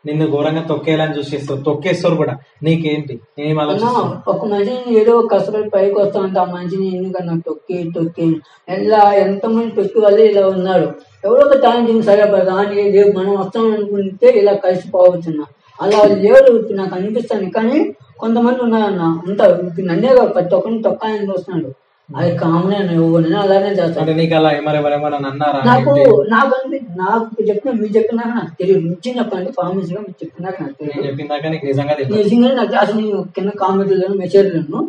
నిన్ను ఘోరంగా తొక్కేయాలని చూసేస్తారు, తొక్కేస్తారు కూడా. నీకేంటి ఏం ఆలోచిస్తున్నావు? ఒక మనిషిని ఏదో కష్టపడి పైకి వస్తా ఉంటే ఆ మనిషిని ఎందుకన్నా తొక్కి ఎలా ఎంతమంది తొక్కి వల్ల ఇలా ఉన్నాడు. ఎవరో ఒక టాలెంట్ సరిపడదా అని రేపు మనం వస్తాం అనుకుంటే ఇలా కలిసిపోవచ్చున్నా. అలా లేరు నాకు అనిపిస్తాను. కానీ కొంతమంది ఉన్నారన్న ఉంటారు. నన్నే ప్రతి ఒక్కరిని తొక్కాలని చూస్తున్నాడు. అది కామనే నేను అలానే చేస్తాను. నాకు చెప్పిన మీరు చెప్పినాక నాకు తెలియదు. నుంచి చెప్పండి ఫార్మసీ గా మీరు చెప్పినాక నాకు తెలియదు. నిజంగా నాకు అసలు నేను కింద కామెంట్లను మెసేజ్లను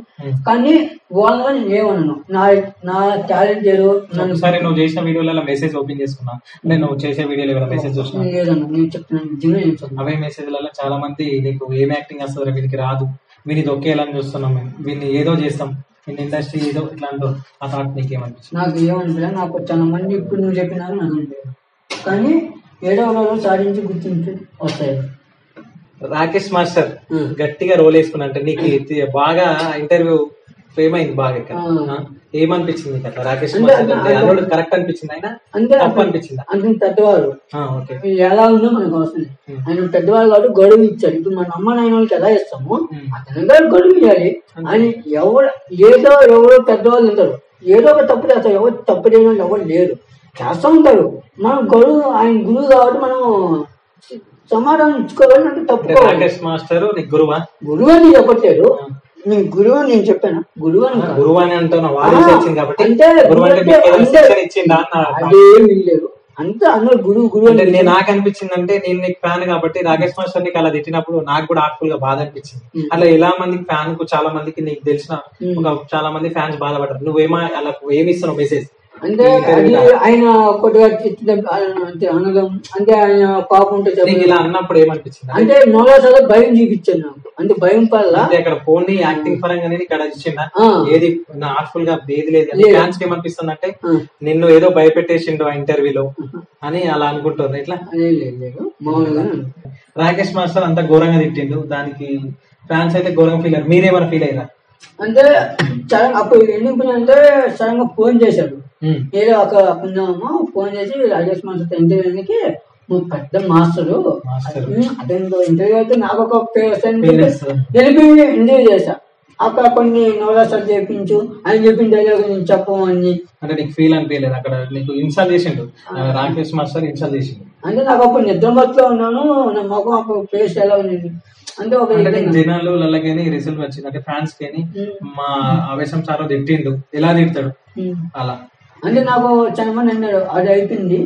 కానీ వాళ్ళగా నేను ఏమన్నాను నా టాలెంట్ ఏదో. సరే నువ్వు చేసిన వీడియోలలో మెసేజ్ ఓపెన్ చేసుకున్నా, నేను చేసే వీడియోలో మెసేజ్ చూసిన లేదన్నా నేను చెప్తున్నాను నిజంగా చెప్తాను. అవే మెసేజ్లలో చాలా మంది నీకు ఏం యాక్టింగ్ వస్తుంది వీనికి రాదు, వీని దొక్కేయాలని చూస్తున్నాం, మేము వీడిని ఏదో చేస్తాం, ఇండస్ట్రీ ఏదో ఇట్లా అంటారు. ఆ థాట్ నీకేమనిపించింది? నాకు ఏమనిపించలేదు. నాకు చాలా మంది ఇప్పుడు నువ్వు చెప్పినారు నాకు అనిపించలేదు. కానీ ఏడో రోజు సాధించి గుర్తింపు వస్తాయి. రాకేష్ మాస్టర్ గట్టిగా రోల్ వేసుకున్నా అంటే నీకు బాగా ఇంటర్వ్యూ ఫేమ్ అయింది బాగా. ఇక్కడ ఏమనిపించింది నీకు అట్లా? రాకేష్ మాస్టర్ కరెక్ట్ అనిపించింది ఆయన అంటే తప్పు అనిపించింది? అంటే పెద్దవాళ్ళు ఎలా ఉందో మనకు అవసరం. ఆయన పెద్దవాళ్ళు కాబట్టి గడువు ఇచ్చారు. ఇప్పుడు మన అమ్మ నాయన వాళ్ళకి ఎలా ఇస్తాము అతను గారు గడువు ఇవ్వాలి. అని ఎవరో పెద్దవాళ్ళు ఉంటారు, ఏదో ఒక తప్పు చేస్తారు. ఎవరు తప్పు చేయడం ఎవరు లేరు, చేస్తూ ఉంటారు. మనం గడువు ఆయన గురువు కాబట్టి మనం సమాధానం ఇచ్చుకోవాలి. అంటే తప్పు. రాకేష్ మాస్టర్ నీకు గురువా? గురువు అని చెప్పట్లేదు, నేను గురువు అని నేను చెప్పాను. గురువు అని అంటున్నా అంటే అదేమీ లేదు. అంతే అందరూ గురువు అంటే నాకు అనిపించింది అంటే నేను నీకు ఫ్యాన్ కాబట్టి రాకేష్ మాస్టర్ నీకు అలా తిట్టినప్పుడు నాకు కూడా హార్ట్ఫుల్ గా బాధ అనిపించింది. అలా ఎలా మందికి ఫ్యాన్ కు చాలా మందికి నీకు తెలిసిన చాలా మంది ఫ్యాన్స్ బాధపడ్డారు. నువ్వేమో అలా ఏమి ఇస్తున్నావు మెసేజ్? అంటే ఆయన కొద్దిగా అనడం అంటే ఆయన పాపం ఉంటే ఇలా అన్నప్పుడు ఏమనిపించింది? అంటే నోలాసాలో భయం చూపించాను నాకు. అంటే భయం వల్ల ఇక్కడ ఫోన్ ని యాక్టింగ్ పరంగానే ఇక్కడ ఇచ్చిందా? ఏది హార్ట్ఫుల్ గా ఏది లేదు. ఫ్యాన్స్ కి ఏమనిపిస్తుంది అంటే నిన్ను ఏదో భయపెట్టేసిండు ఆ ఇంటర్వ్యూలో అని అలా అనుకుంటుంది. ఇట్లా లేదు మామూలుగా. రాకేష్ మాస్టర్ అంతా ఘోరంగా తిట్టిండు, దానికి ఫ్యాన్స్ అయితే ఘోరంగా ఫీల్ అయ్యారు. మీరేమైనా ఫీల్ అయ్యారా? అంటే అప్పుడు ఎందుకు అంటే సడన్ గా ఫోన్ చేశాడు. ఏదో ఒక పుణ్యమో ఫోన్ చేసి రాకేష్ మాస్టర్ ఇంటర్వ్యూకి నువ్వు పెద్ద మాస్టరు అదే ఇంటర్వ్యూ అయితే నాకు ఒక తెలిపి ఇంటర్వ్యూ చేశా. అక్కడ కొన్ని నోరాసాలు చేయించు అని చెప్పిన డైలాగ్ నేను చెప్పమని. అంటే నీకు ఫీల్ అనిపించలేదు అక్కడ? నీకు ఇన్స్టాల్ చేసిండు రాకేష్ మాస్టర్, ఇన్స్టాల్ చేసిండు. అంటే నాకు అప్పుడు నిద్రమత్తులో ఉన్నాను, నా మొఖం అప్పుడు ఫేస్ ఎలా ఉంది అంటే ఒక జనాలు లల్లకని రిజల్ట్ వచ్చింది. అంటే ఫ్యాన్స్ కి మా ఆవేశం చాలా తిట్టిండు, ఎలా తిడతాడు అలా. అంటే నాకు చాలా మంది అన్నాడు అది అయిపోయింది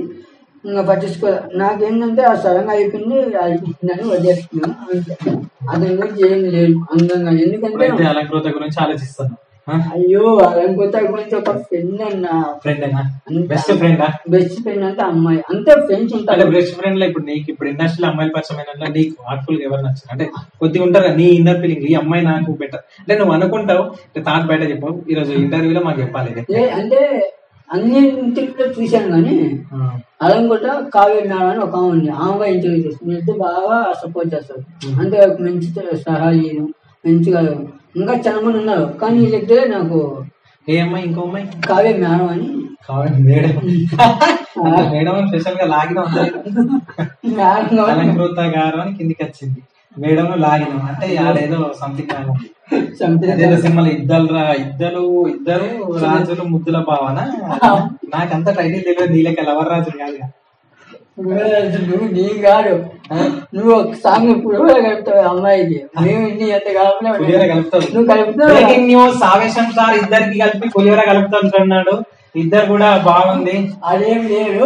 ఇంకా పట్టించుకో. నాకేంటంటే ఆ సడన్ గా అయిపోయింది అని వదిలేస్తున్నాను. అతని గురించి ఏం లేదు అందంగా. ఎందుకంటే అలంకృత గురించి ఆలోచిస్తాను. అయ్యో అలంకృత గురించి ఒక ఫ్రెండ్ బెస్ట్ ఫ్రెండ్ అంటే అమ్మాయి అంతే ఫ్రెండ్స్ ఉంటారు. బెస్ట్ ఫ్రెండ్ లో ఇప్పుడు నీకు ఇప్పుడు ఇండస్ట్రీలో అమ్మాయిలు పరిచయం నీకు హార్ట్ఫుల్ గా ఎవరు నచ్చారు? అంటే కొద్దిగా ఉంటారు నీ ఇన్నర్ ఫీలింగ్, ఈ అమ్మాయి నాకు బెటర్ అంటే నువ్వు అనుకుంటావు థాట్ బయట చెప్పావు. ఈ రోజు ఇంటర్వ్యూలో మాకు చెప్పాలి. అంటే అన్నింటిలో చూశాను కానీ అలంకృత కావ్య మేడం అని ఒక ఉంది, ఆమెగా ఇంటర్వ్యూ చేస్తుంది. ఇద్దరు బాగా సపోర్ట్ చేస్తారు. అంటే మంచి సహాయం మంచిగా ఇంకా చాలా మంది ఉన్నారు కానీ వీళ్ళిద్దరే నాకు. ఏ అమ్మాయి? ఇంకో అమ్మాయి కావ్య మేడం అని. మేడం స్పెషల్ గా లాగిన అలంకృత గారు అని కిందికి వచ్చింది, మేడం లాగిన అంటే ఆడేదో సంథింగ్ సినిమాలో ఇద్దరు రాజులు ముద్దుల భావన. నాకంత టైటిల్ తెలియదు, నీళ్ళకి లవర్ రాజులు కాదు. నీ కాదు నువ్వు ఒక సాంగ్ పులిహోర కలుపుతావు అమ్మాయికి, మేము ఇన్ని ఎంత పులిహోర కలుపుతావు. నువ్వు కలుపుతావు. బ్రేకింగ్ న్యూస్, ఆవేశం సార్ ఇద్దరికి కలిపి పులిహోర కలుపుతాడు. ఇద్దరు కూడా బాగుంది, అదేం లేదు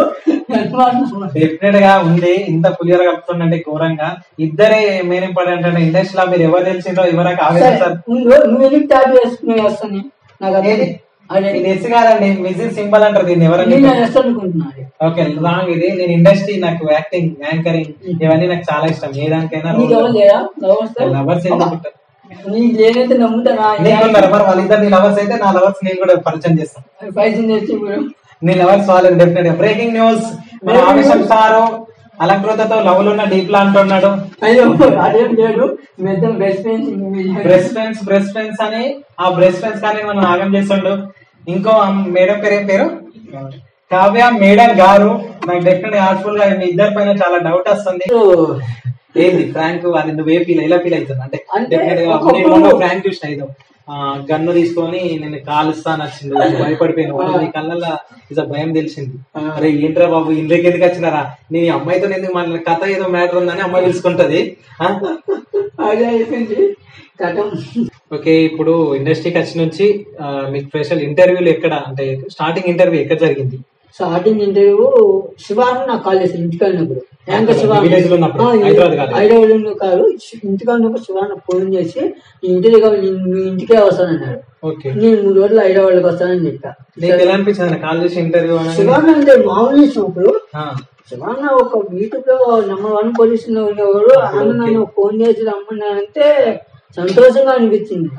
డెఫినెట్ గా ఉంది. ఇంత పులిహోర కలుపుతుందంటే ఘోరంగా. ఇద్దరే మెయిన్ ఇంపార్టెంట్ అంటే ఇండస్ట్రీలో మీరు ఎవరు తెలిసిందో ఎవరికి ఆవేశం సార్. నువ్వు ఎందుకు ట్యాప్ చేసుకునే వస్తాను నాకు అదే నెస్ కాదండి, మిజిల్ సింబల్ అంటారు దీన్ని. ఎవరైనా అనుకుంటున్నాను. ఓకే రాంగ్ ఇది. నేను ఇండస్ట్రీ, నాకు యాక్టింగ్, యాంకరింగ్ ఇవన్నీ నాకు చాలా ఇష్టం. ఏదానికైనా లవర్స్ ఎందుకుంటారు? నేనైతే నమ్ముతానా? వాళ్ళిద్దరు నీ లవర్స్ అయితే నా లవర్స్ నేను కూడా పరిచయం చేస్తాను. నీ లవర్స్ వాళ్ళు డెఫినెట్. బ్రేకింగ్ న్యూస్, ఆవేశం సారు అలంకృతతో లవ్ లో ఉన్న డీప్ లా అంటున్నాడు. అయ్యో అదేం లేదు, బ్రెస్ట్ ఫ్రెండ్స్ అని ఆ బ్రెస్ట్ ఫ్రెండ్స్ కానీ మనం ఆగం చేస్తుండు. ఇంకో మేడం పేరు ఏం పేరు? కావ్య మేడం గారు నాకు డెఫినెట్ హార్ట్ఫుల్ గా మీ ఇద్దరి పైన చాలా డౌట్ వస్తుంది. ఏంది ఫ్రాంక్ అది నువ్వు ఏ ఫీల్ ఎలా ఫీల్ అవుతుంది అంటే డెఫినెట్ గా ఫ్రాంక్ చూసిన ఇదో గన్ను తీసుకొని నేను కాలుస్తా నచ్చింది భయపడిపోయాను. నీ కళ్ళల్లో ఇదో భయం తెలిసింది. అరే ఏంట్రా బాబు ఇంట్లోకి ఎందుకు వచ్చినారా నేను అమ్మాయితో ఎందుకు మన కథ ఏదో మ్యాటర్ ఉందని అమ్మాయి తెలుసుకుంటది. ఓకే, ఇప్పుడు ఇండస్ట్రీకి వచ్చి నుంచి మీకు స్పెషల్ ఇంటర్వ్యూలు ఎక్కడ అంటే స్టార్టింగ్ ఇంటర్వ్యూ ఎక్కడ జరిగింది? స్టార్టింగ్ ఇంటర్వ్యూ శివాను నాకు కాల్ చేసి ఇంటికి వెళ్ళినప్పుడు హైదరాబాద్ కాదు ఇంటికి వెళ్ళినప్పుడు శివాను ఫోన్ చేసి నీ ఇంటికే వస్తానన్నాడు. నేను 3 రోజులు హైదరాబాద్కి వస్తానని చెప్పా. శివాను అంటే మామూలు ఇచ్చినప్పుడు శివాన్న ఒక యూట్యూబ్ లో #1 పొజిషన్ లో ఉండేవాడు. ఆయన నన్ను ఫోన్ చేసి రమ్మన్నానంటే సంతోషంగా అనిపించింది.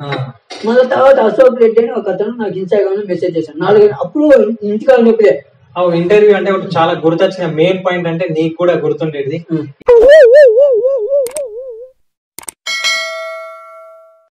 మళ్ళీ తర్వాత అశోక్ రెడ్డి అని ఒక అతను నాకు ఇన్స్టాగ్రామ్ లో మెసేజ్ చేశాను 4 అప్పుడు ఇంటికి వెళ్ళినప్పుడే. ఇంటర్వ్యూ అంటే చాలా గుర్తొచ్చిన మెయిన్ పాయింట్ అంటే నీకు కూడా గుర్తుండేది